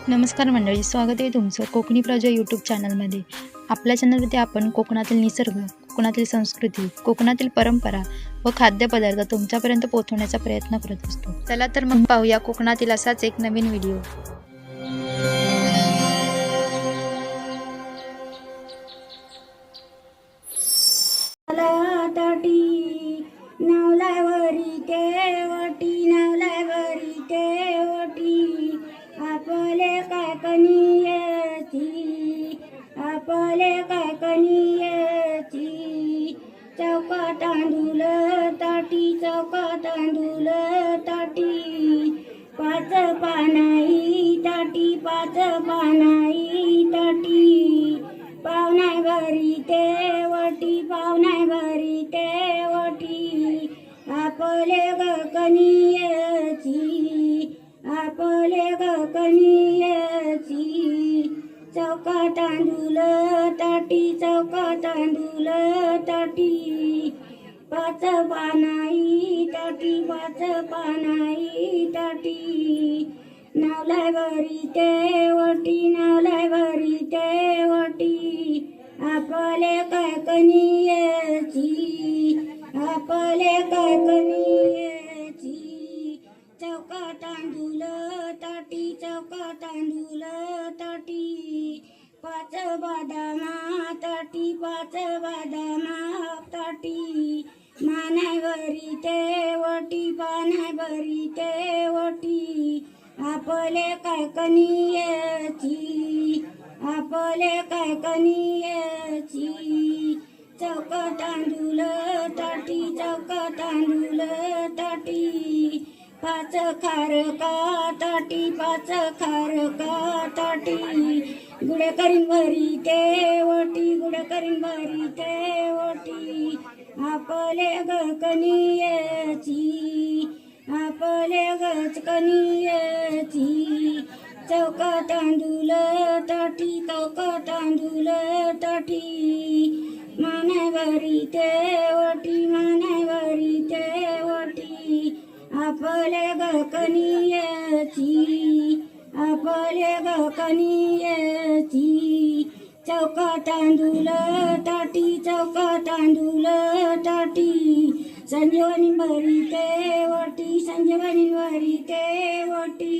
नमस्कार मंडळी, स्वागत आहे तुमचं कोकणी प्रजा यूट्यूब चॅनलमध्ये। आपल्या चॅनलमध्ये आपण कोकणातील निसर्ग, कोकणातील संस्कृती, कोकणातील परंपरा व खाद्यपदार्थ तुमच्यापर्यंत पोहोचवण्याचा प्रयत्न करत असतो। चला तर मग पाहूया कोकणातील असाच एक नवीन व्हिडिओ। आपले काय कनियची चौका तांदूळ ताटी, चौका तांदूळ ताटी, पाच पानाई ताटी, पाच पानाई ताटी, पावनाय भरी ते वटी, पावनाय भरी ते वटी, आपले ग कनियची, आपले ग कनियची चौका तांदूळ ताटी, चौका तांदूळ ताटी, पाच पानाई ताटी, पाच पानाई ताटी, नावलाय भरी ते वटी, नावलाय भरी ते वटी, आपले काय कनियची, आपले काय कनियची चौका तांदूळ ताटी, चौका तांदूळ ताटी, पाच बदामा ताटी, पाच बदामा ताटी, मानाय भरी ते वटी, पानाय भरी ते वटी, आपले काय कनियची, आपले काय कनियची चौका तांदूळ ताटी, चौका तांदूळ ताटी, पाच खारका ताटी, पाच खारका ताटी, गुड करीन भरी ते वटी, गुड करीन भरी ते वटी, आपले ग कनियची, आपले गच कनियची चौका तांदूळ ताटी, चौका तांदूळ ताटी, मानाय भरी ते वटी, मानाय भरी ते वटी, आपले ग कनियची, आपले ग कनियची चौका तांदूळ ताटी, चौका तांदूळ ताटी, संजीवनी भरी ते वटी, संजीवनी भरी ते वटी,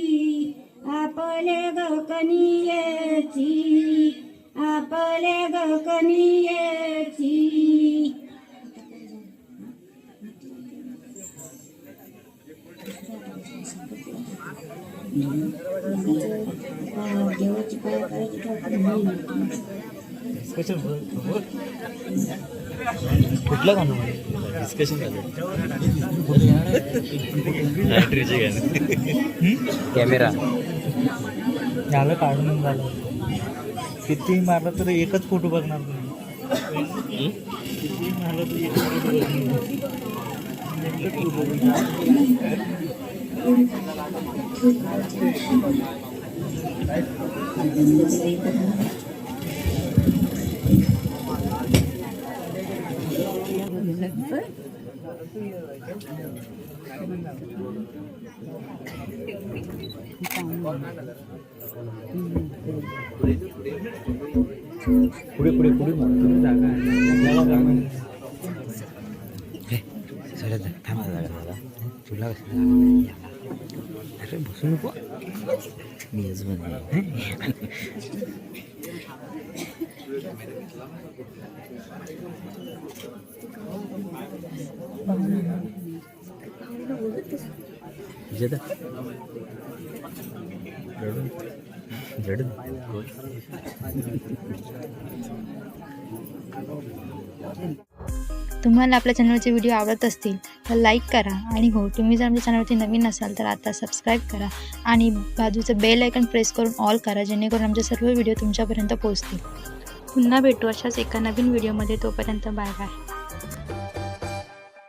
आपले ग कनियची, आपले ग कनियची। देवाची काय करायची कुठलं गाणं डिस्कशन झालं कॅमेरा झालं काढून झालं किती मारलं तर एकच फोटो बघणार तुम्ही किती मारलं तर एकच फोटो पुढे पुढे पुढे जागा थांबा जागा तुला अरे बसू नको मी तुम्हाला आपल्या चॅनलचे व्हिडिओ आवडत असतील तर लाईक करा आणि हो, तुम्ही जर आमच्या चॅनलवरती नवीन असाल तर आता सबस्क्राईब करा आणि बाजूचं बेल आयकॉन प्रेस करून ऑल करा, जेणेकरून आमचे सर्व व्हिडिओ तुमच्यापर्यंत पोहोचतील। पुन्हा भेटू अशाच एका नवीन व्हिडिओमध्ये, तोपर्यंत बाय बाय।